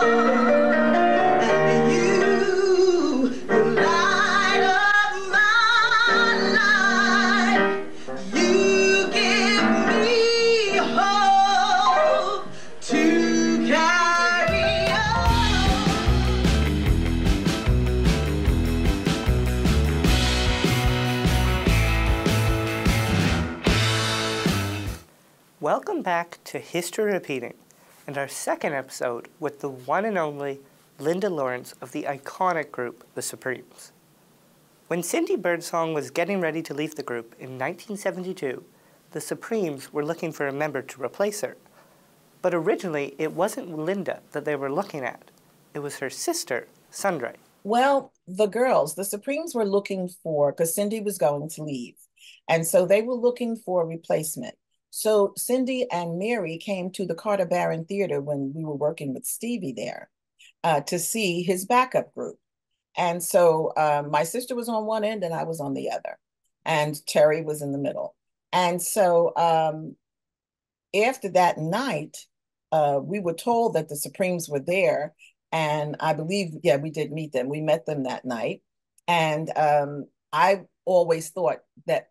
And you light up my life. You give me hope to carry on. Welcome back to History Repeating, and our second episode with the one and only Lynda Laurence of the iconic group, The Supremes. When Cindy Birdsong was getting ready to leave the group in 1972, The Supremes were looking for a member to replace her. But originally, it wasn't Lynda that they were looking at. It was her sister, Sundray. Well, the girls, the Supremes were looking for, because Cindy was going to leave. And so they were looking for a replacement. So Cindy and Mary came to the Carter Barron Theater when we were working with Stevie there to see his backup group. And so my sister was on one end and I was on the other. And Terry was in the middle. And so after that night, we were told that the Supremes were there. And I believe, yeah, we did meet them. We met them that night. And I always thought that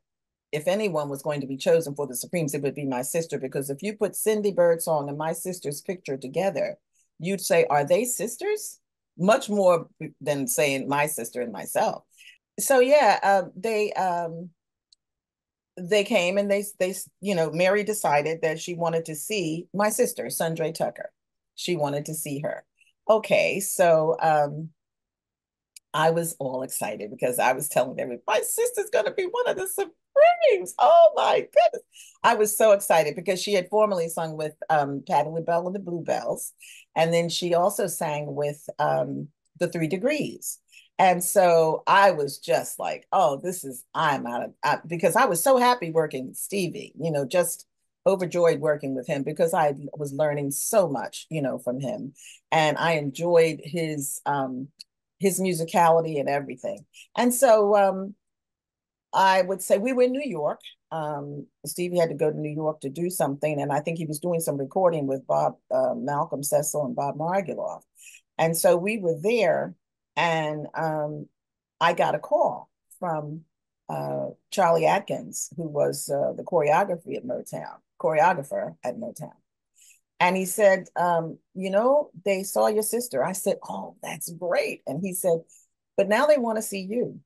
if anyone was going to be chosen for the Supremes, it would be my sister, because if you put Cindy Birdsong and my sister's picture together, you'd say, are they sisters? Much more than saying my sister and myself. So yeah, they came and Mary decided that she wanted to see my sister, Sundray Tucker. She wanted to see her. Okay, so I was all excited because I was telling them, my sister's going to be one of the Supremes. Oh my goodness. I was so excited because she had formerly sung with Patti LaBelle and the Bluebells. And then she also sang with the 3 Degrees. And so I was just like, oh, I'm out of, because I was so happy working with Stevie, just overjoyed working with him because I was learning so much, from him. And I enjoyed his musicality and everything. And so I would say we were in New York. Stevie had to go to New York to do something. And I think he was doing some recording with Bob, Malcolm Cecil and Bob Marguloff. And so we were there and I got a call from Charlie Atkins, who was the choreographer at Motown. And he said, they saw your sister. I said, oh, that's great. And he said, but now they want to see you.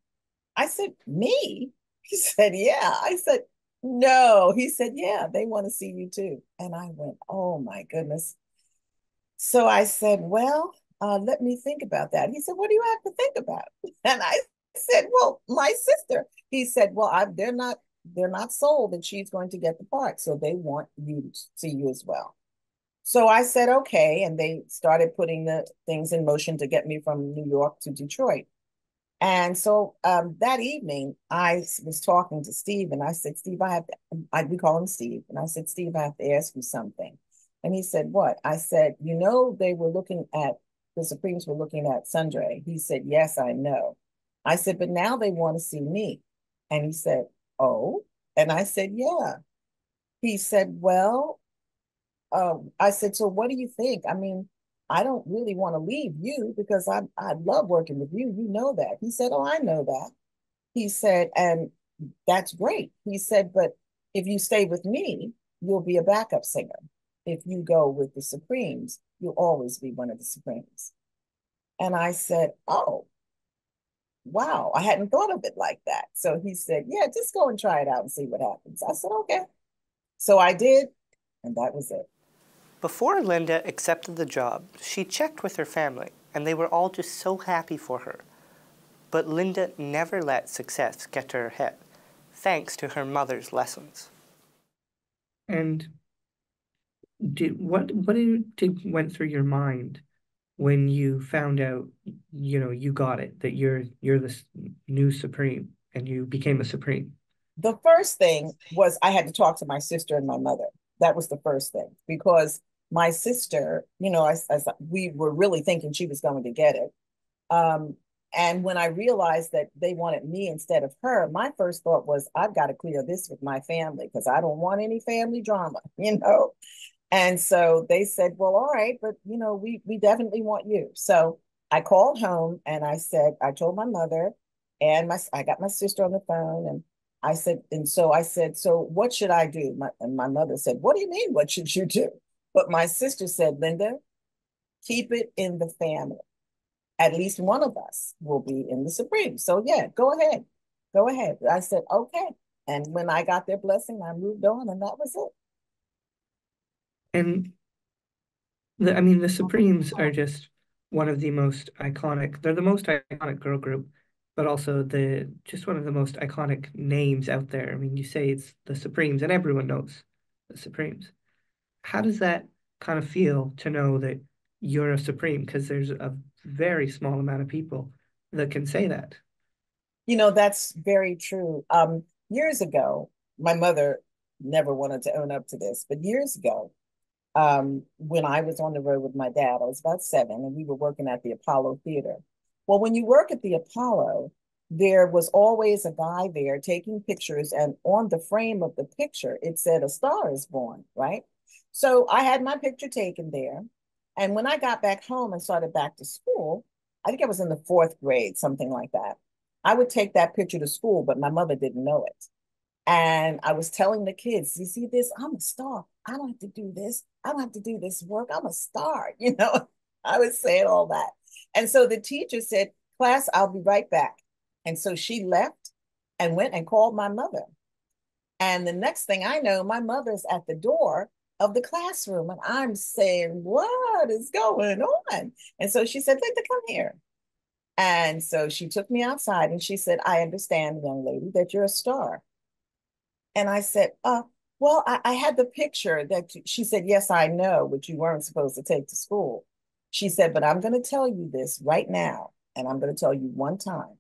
I said, me? He said, yeah. I said, no. He said, yeah, they want to see you too. And I went, oh my goodness. So I said, well, let me think about that. He said, what do you have to think about? And I said, well, my sister. He said, well, they're not sold that she's going to get the part. So they want you to see you as well. So I said, okay. And they started putting the things in motion to get me from New York to Detroit. And so that evening, I was talking to Steve and I said, Steve, we call him Steve. And I said, Steve, I have to ask you something. And he said, what? I said, the Supremes were looking at Sundray. He said, yes, I know. I said, but now they want to see me. And he said, oh. And I said, yeah. He said, well, I said, so what do you think? I mean, I don't really want to leave you because I love working with you. You know that. He said, oh, I know that. He said, and that's great. He said, but if you stay with me, you'll be a backup singer. If you go with the Supremes, you'll always be one of the Supremes. And I said, oh, wow, I hadn't thought of it like that. So he said, yeah, just go and try it out and see what happens. I said, okay. So I did, and that was it. Before Lynda accepted the job, she checked with her family, and they were all just so happy for her. But Lynda never let success get to her head, thanks to her mother's lessons. And what went through your mind when you found out, you got it, that you're the new Supreme and you became a Supreme? The first thing was I had to talk to my sister and my mother. That was the first thing, because my sister, we were really thinking she was going to get it. And when I realized that they wanted me instead of her, my first thought was, I've got to clear this with my family because I don't want any family drama, And so they said, well, all right, but you know, we definitely want you. So I called home and I said, I told my mother and I got my sister on the phone and I said, so what should I do? And my mother said, what do you mean? What should you do? But my sister said, Lynda, keep it in the family. At least one of us will be in the Supreme. So yeah, go ahead. Go ahead. I said, okay. And when I got their blessing, I moved on and that was it. And I mean, the Supremes are just one of the most iconic. They're the most iconic girl group, but also the just one of the most iconic names out there. I mean, you say it's the Supremes, and everyone knows the Supremes. How does that kind of feel to know that you're a Supreme? Because there's a very small amount of people that can say that. You know, that's very true. Years ago, my mother never wanted to own up to this, but years ago, when I was on the road with my dad, I was about 7, and we were working at the Apollo Theater. Well, when you work at the Apollo, there was always a guy there taking pictures, and on the frame of the picture, it said, "A star is born," right? So I had my picture taken there. And when I got back home and started back to school, I think I was in the 4th grade, something like that. I would take that picture to school, but my mother didn't know it. And I was telling the kids, you see this? I'm a star. I don't have to do this. I don't have to do this work. I'm a star. You know, I was saying all that. And so the teacher said, class, I'll be right back. And so she left and went and called my mother. And the next thing I know, my mother's at the door of the classroom. And I'm saying, what is going on? And so she said, Linda, come here. And so she took me outside and she said, I understand, young lady, that you're a star. And I said, well, I had the picture that she said, yes, I know, but you weren't supposed to take to school. She said, but I'm going to tell you this right now. And I'm going to tell you one time.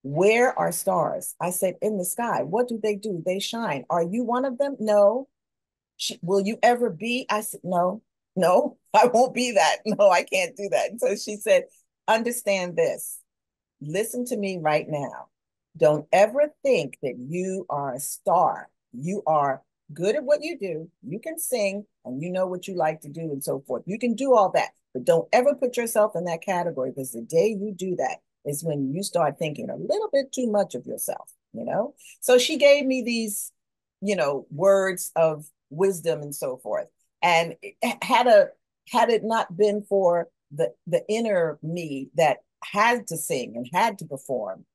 Where are stars? I said, in the sky. What do? They shine. Are you one of them? No. Will you ever be? I said, no, no, I won't be that. No, I can't do that. And so she said, understand this. Listen to me right now. Don't ever think that you are a star. You are good at what you do. You can sing and you know what you like to do and so forth. You can do all that, but don't ever put yourself in that category, because the day you do that is when you start thinking a little bit too much of yourself, you know? So she gave me these, you know, words of wisdom and so forth. And had it not been for the inner me that had to sing and had to perform,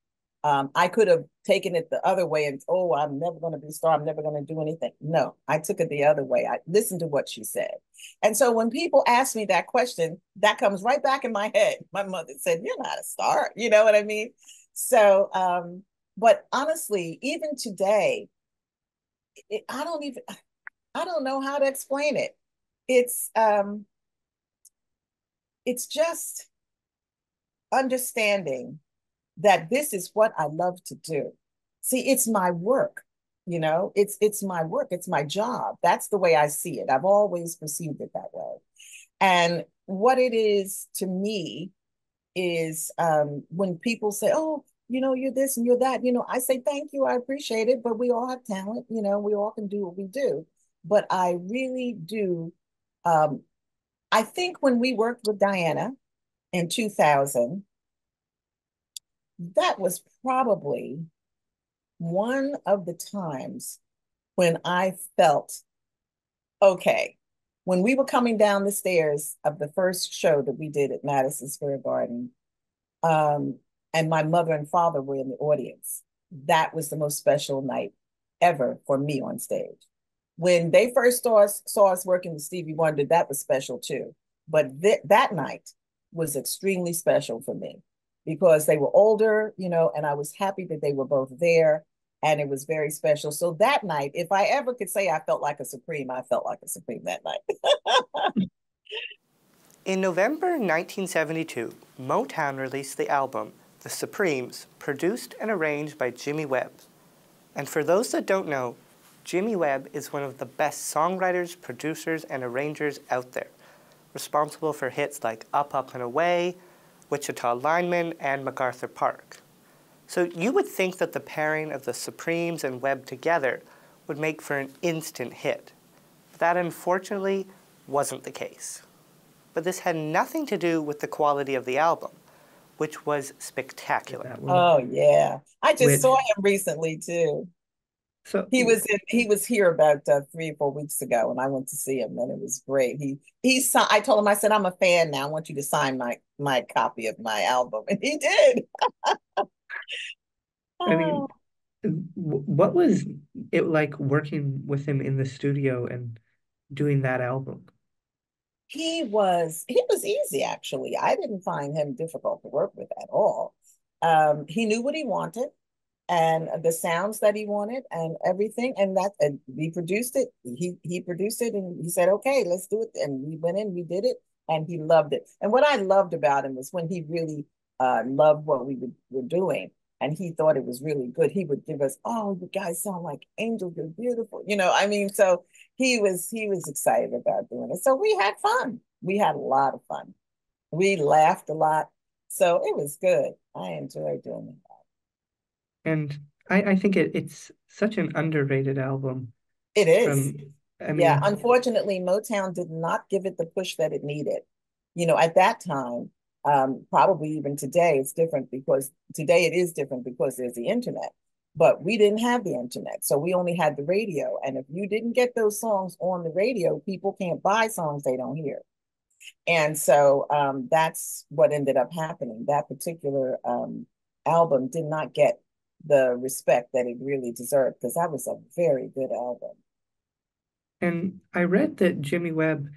I could have taken it the other way and, oh, I'm never going to be a star. I'm never going to do anything. No, I took it the other way. I listened to what she said. And so when people ask me that question, that comes right back in my head. My mother said, you're not a star. You know what I mean? So, but honestly, even today, I don't know how to explain it. It's, it's just understanding that this is what I love to do. See, it's my work, you know, it's my work, it's my job. That's the way I see it. I've always perceived it that way. And what it is to me is when people say, oh, you know, you're this and you're that, you know, I say, thank you, I appreciate it, but we all have talent, you know, we all can do what we do. But I really do. I think when we worked with Diana in 2000, that was probably one of the times when I felt okay. When we were coming down the stairs of the first show that we did at Madison Square Garden, and my mother and father were in the audience, that was the most special night ever for me on stage. When they first saw us working with Stevie Wonder, that was special too. But that night was extremely special for me because they were older, you know, and I was happy that they were both there, and it was very special. So that night, if I ever could say I felt like a Supreme, I felt like a Supreme that night. In November 1972, Motown released the album The Supremes, produced and arranged by Jimmy Webb. And for those that don't know, Jimmy Webb is one of the best songwriters, producers, and arrangers out there, responsible for hits like Up, Up, and Away, Wichita Lineman, and MacArthur Park. So you would think that the pairing of the Supremes and Webb together would make for an instant hit. That unfortunately wasn't the case. But this had nothing to do with the quality of the album, which was spectacular. That one, Oh yeah. I just saw which him recently too. so He was here about 3 or 4 weeks ago, and I went to see him, and it was great. I told him, I said, I'm a fan now. I want you to sign my copy of my album, and he did. I Oh, mean, what was it like working with him in the studio and doing that album? he was easy actually. I didn't find him difficult to work with at all. He knew what he wanted and the sounds that he wanted and everything, and we produced it. He produced it, and he said, "Okay, let's do it." And we went in, we did it, and he loved it. And what I loved about him was when he really loved what were doing, and he thought it was really good. He would give us, "Oh, you guys sound like angels. You're beautiful." I mean, so he was excited about doing it. So we had fun. We had a lot of fun. We laughed a lot. So it was good. I enjoyed doing it. And I think it's such an underrated album It is. from, I Yeah, mean, unfortunately, Motown did not give it the push that it needed. At that time, probably even today, it's different because today it is different because there's the internet. But we didn't have the internet, so we only had the radio. And if you didn't get those songs on the radio, people can't buy songs they don't hear. And so that's what ended up happening. That particular album did not get the respect that it really deserved because that was a very good album. and I read that Jimmy Webb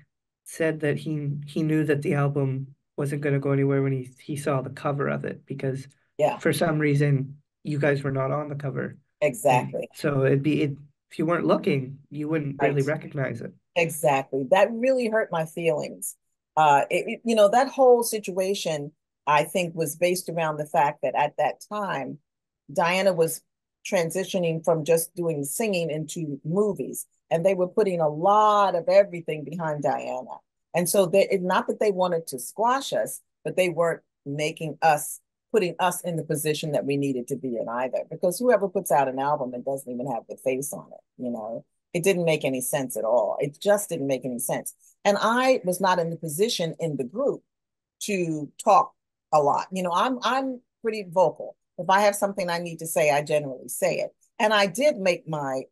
said that he knew that the album wasn't going to go anywhere when he saw the cover of it because Yeah, for some reason you guys were not on the cover. And exactly. so if you weren't looking, you wouldn't really Right. recognize it. Exactly. That really hurt my feelings. That whole situation, I think, was based around the fact that at that time, Diana was transitioning from just doing singing into movies, and they were putting a lot of everything behind Diana. And so not that they wanted to squash us, but they weren't putting us in the position that we needed to be in either. Because whoever puts out an album and doesn't even have the face on it, it didn't make any sense at all. It just didn't make any sense. And I was not in the position in the group to talk a lot. I'm pretty vocal. If I have something I need to say, I generally say it. And I did make my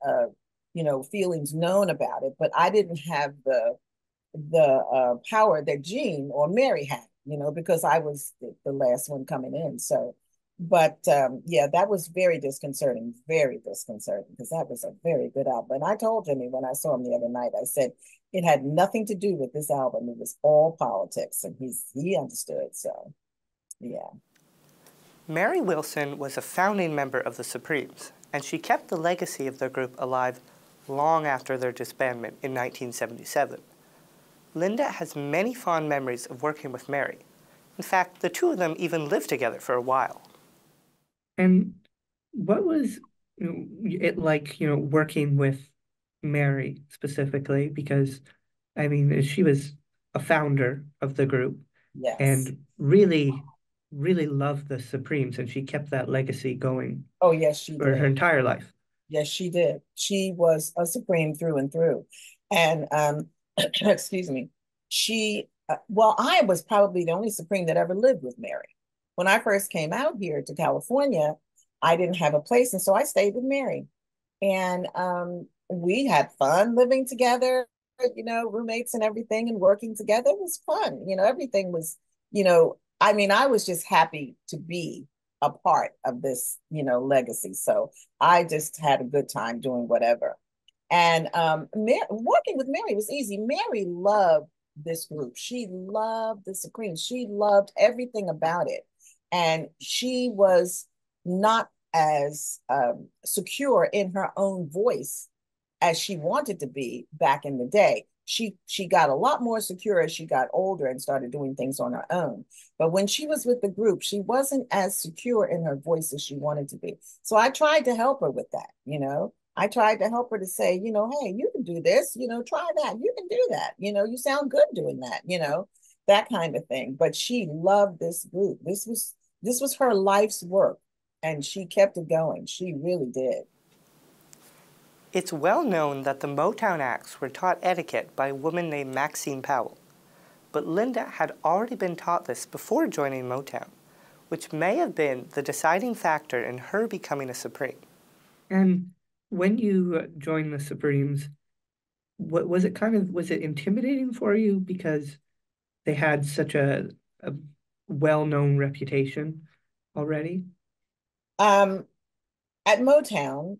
feelings known about it, but I didn't have the power that Jean or Mary had, because I was the last one coming in. So, but yeah, that was very disconcerting, because that was a very good album. And I told Jimmy when I saw him the other night, I said it had nothing to do with this album. It was all politics, and he understood. So, yeah. Mary Wilson was a founding member of the Supremes, and she kept the legacy of their group alive long after their disbandment in 1977. Lynda has many fond memories of working with Mary. In fact, the two of them even lived together for a while. And what was it like, working with Mary specifically? Because, I mean, she was a founder of the group Yes. and really, really loved the Supremes, and she kept that legacy going Oh, yes, she for her did. entire life. Yes, she did. She was a Supreme through and through. And excuse me, well, I was probably the only Supreme that ever lived with Mary. When I first came out here to California, I didn't have a place. And so I stayed with Mary. And we had fun living together, roommates and everything, and working together. It was fun. Everything was, I mean, I was just happy to be a part of this, legacy. So I just had a good time doing whatever. And working with Mary was easy. Mary loved this group. She loved the Supreme. She loved everything about it. And she was not as secure in her own voice as she wanted to be back in the day. She got a lot more secure as she got older and started doing things on her own. But when she was with the group, she wasn't as secure in her voice as she wanted to be. So I tried to help her with that. I tried to help her to say, hey, you can do this, try that. You can do that. You sound good doing that, that kind of thing. But she loved this group. This was her life's work, and she kept it going. She really did. It's well known that the Motown acts were taught etiquette by a woman named Maxine Powell, but Lynda had already been taught this before joining Motown, which may have been the deciding factor in her becoming a Supreme. And when you joined the Supremes, what was it was it intimidating for you because they had such a well-known reputation already? Um, at Motown,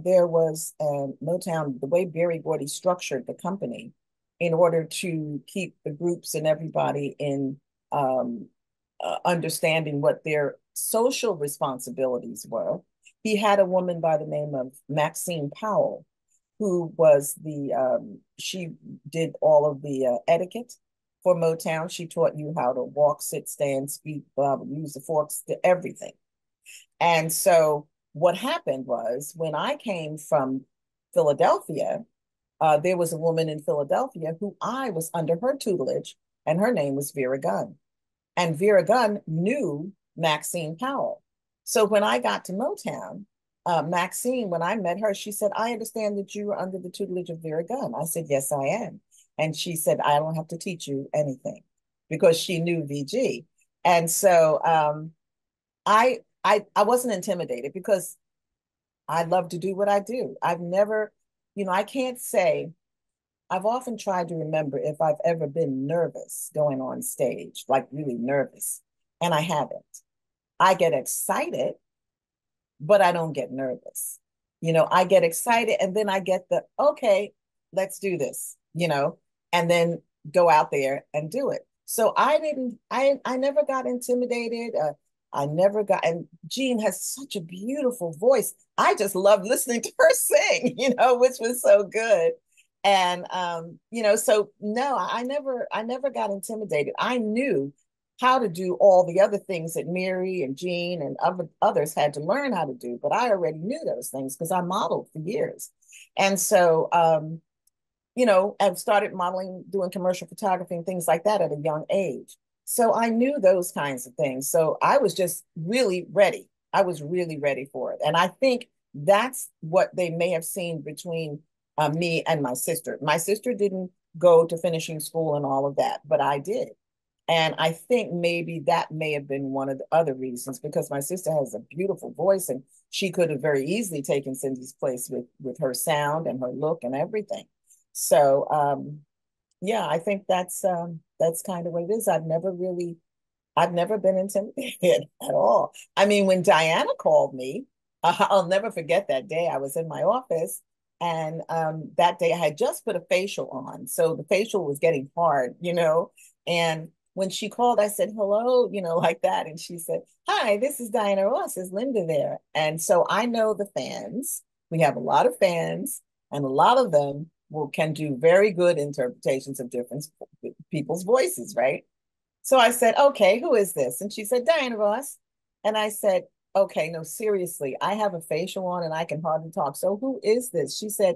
there was Motown, the way Berry Gordy structured the company in order to keep the groups and everybody in understanding what their social responsibilities were. He had a woman by the name of Maxine Powell, who was she did all of the etiquette for Motown. She taught you how to walk, sit, stand, speak, blah, blah, use the forks, everything. And so what happened was when I came from Philadelphia, there was a woman in Philadelphia who I was under her tutelage, and her name was Vera Gunn. And Vera Gunn knew Maxine Powell. So when I got to Motown, Maxine, when I met her, she said, I understand that you are under the tutelage of Vera Gunn. I said, yes, I am. And she said, I don't have to teach you anything because she knew VG. And so I wasn't intimidated because I love to do what I do. I've never, I can't say, I've often tried to remember if I've ever been nervous going on stage, like really nervous, and I haven't. I get excited, but I don't get nervous. I get excited and then I get okay, let's do this, and then go out there and do it. So I never got intimidated. I never got, and Jean has such a beautiful voice. I just love listening to her sing, which was so good. And so no, I never got intimidated. I knew how to do all the other things that Mary and Jean and others had to learn how to do, but I already knew those things because I modeled for years. And so I've started modeling, doing commercial photography and things like that at a young age. So I knew those kinds of things. So I was just really ready. I was really ready for it. And I think that's what they may have seen between me and my sister. My sister didn't go to finishing school and all of that, but I did. And I think maybe that may have been one of the other reasons because my sister has a beautiful voice and she could have very easily taken Cindy's place with her sound and her look and everything. So yeah, I think that's kind of what it is. I've never been intimidated at all. I mean, when Diana called me, I'll never forget that day. I was in my office, and that day I had just put a facial on, so the facial was getting hard, And when she called, I said hello, like that, and she said, "Hi, this is Diana Ross. Is Lynda there?" And so I know the fans. We have a lot of fans, and a lot of them can do very good interpretations of different people's voices, right? So I said, okay, who is this? And she said, Diana Ross. And I said, okay, no, seriously, I have a facial on and I can hardly talk. So who is this? She said,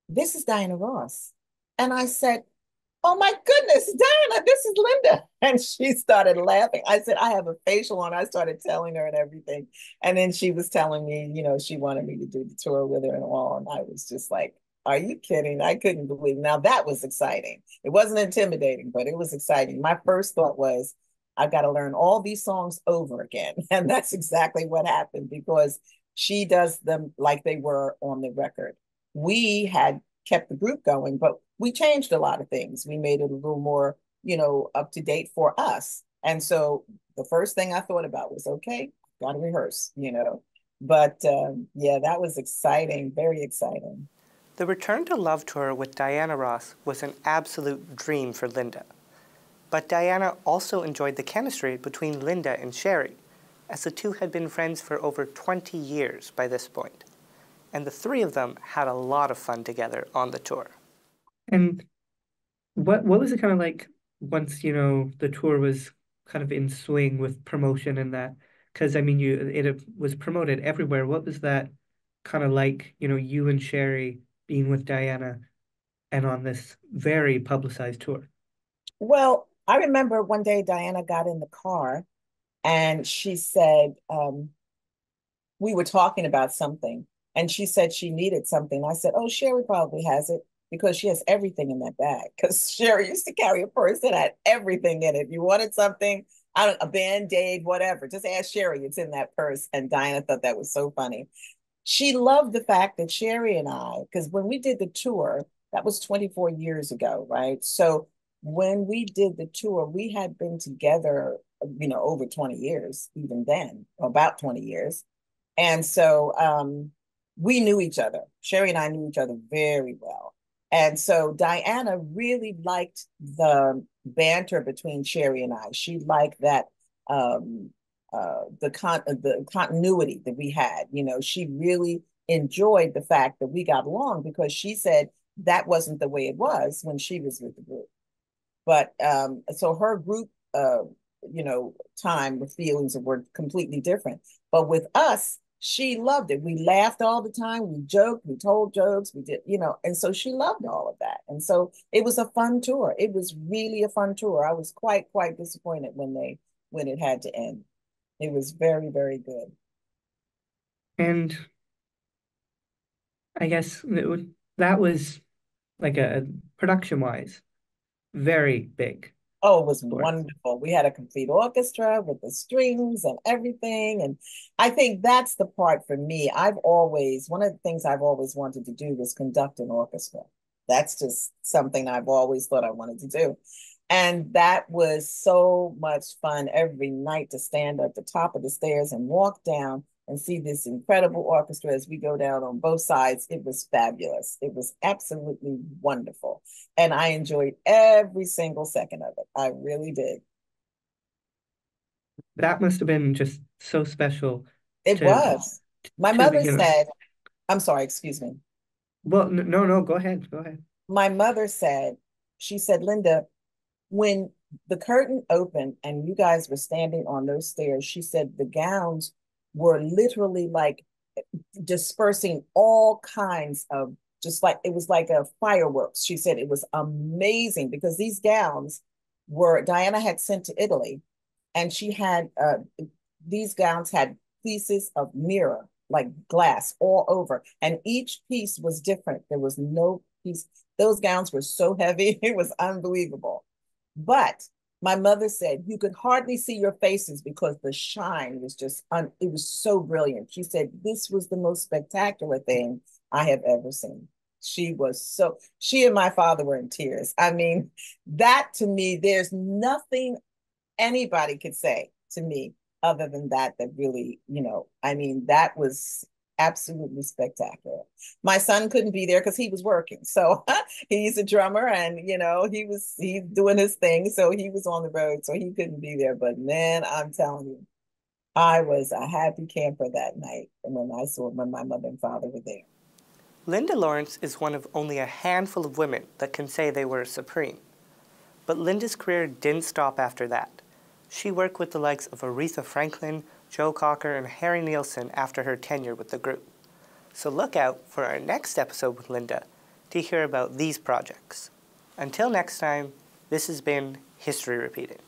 this is Diana Ross. And I said, oh my goodness, Diana, this is Lynda. And she started laughing. I said, I have a facial on. I started telling her and everything. And then she was telling me, she wanted me to do the tour with her and all. And I was just like, are you kidding? I couldn't believe it. Now that was exciting. It wasn't intimidating, but it was exciting. My first thought was, I've got to learn all these songs over again. And that's exactly what happened because she does them like they were on the record. We had kept the group going, but we changed a lot of things. We made it a little more, up to date for us. And so the first thing I thought about was, okay, got to rehearse, But yeah, that was exciting, very exciting. The Return to Love tour with Diana Ross was an absolute dream for Lynda. But Diana also enjoyed the chemistry between Lynda and Sherry, as the two had been friends for over 20 years by this point. And the three of them had a lot of fun together on the tour. And what was it kind of like once, the tour was kind of in swing with promotion and that? Because I mean, it was promoted everywhere. What was that kind of like, you and Sherry being with Diana and on this very publicized tour? Well, I remember one day Diana got in the car and she said, we were talking about something. And she said she needed something. I said, oh, Sherry probably has it because she has everything in that bag. Because Sherry used to carry a purse that had everything in it. If you wanted something, I don't, a Band-Aid, whatever, just ask Sherry. It's in that purse. And Diana thought that was so funny. She loved the fact that Sherry and I, because when we did the tour, that was 24 years ago, right? So when we did the tour, we had been together, over 20 years, even then, about 20 years. And so we knew each other. Sherry and I knew each other very well. And so Diana really liked the banter between Sherry and I. She liked that um, the continuity that we had. She really enjoyed the fact that we got along because she said that wasn't the way it was when she was with the group. But so her group, time, the feelings were completely different. But with us, she loved it. We laughed all the time. We joked. We told jokes. We did, and so she loved all of that. And so it was a fun tour. It was really a fun tour. I was quite disappointed when it had to end. It was very, very good. And I guess that was like a production wise, very big Oh, it was for us. wonderful. We had a complete orchestra with the strings and everything. And I think that's the part for me. One of the things I've always wanted to do was conduct an orchestra. That's just something I've always thought I wanted to do. And that was so much fun every night to stand at the top of the stairs and walk down and see this incredible orchestra as we go down on both sides. It was fabulous. It was absolutely wonderful. And I enjoyed every single second of it. I really did. That must have been just so special It to was. My to mother you know. said, I'm sorry, excuse me. Well, no, no, go ahead, go ahead. My mother said, she said, Lynda, when the curtain opened and you guys were standing on those stairs, she said the gowns were literally like dispersing all kinds of, just like it was like a fireworks. She said it was amazing because these gowns were Diana had sent to Italy, and she had these gowns had pieces of mirror, like glass, all over, and each piece was different. There was no piece. Those gowns were so heavy, it was unbelievable. But my mother said you could hardly see your faces because the shine was it was so brilliant. She said this was the most spectacular thing I have ever seen. She and my father were in tears. I mean, that to me, there's nothing anybody could say to me other than that really, I mean, that was absolutely spectacular. My son couldn't be there because he was working. So he's a drummer and, he's doing his thing. So he was on the road. So he couldn't be there. But man, I'm telling you, I was a happy camper that night when my mother and father were there. Lynda Laurence is one of only a handful of women that can say they were supreme. But Lynda's career didn't stop after that. She worked with the likes of Aretha Franklin, Joe Cocker, and Harry Nilsson after her tenure with the group. So look out for our next episode with Lynda to hear about these projects. Until next time, this has been History Repeated.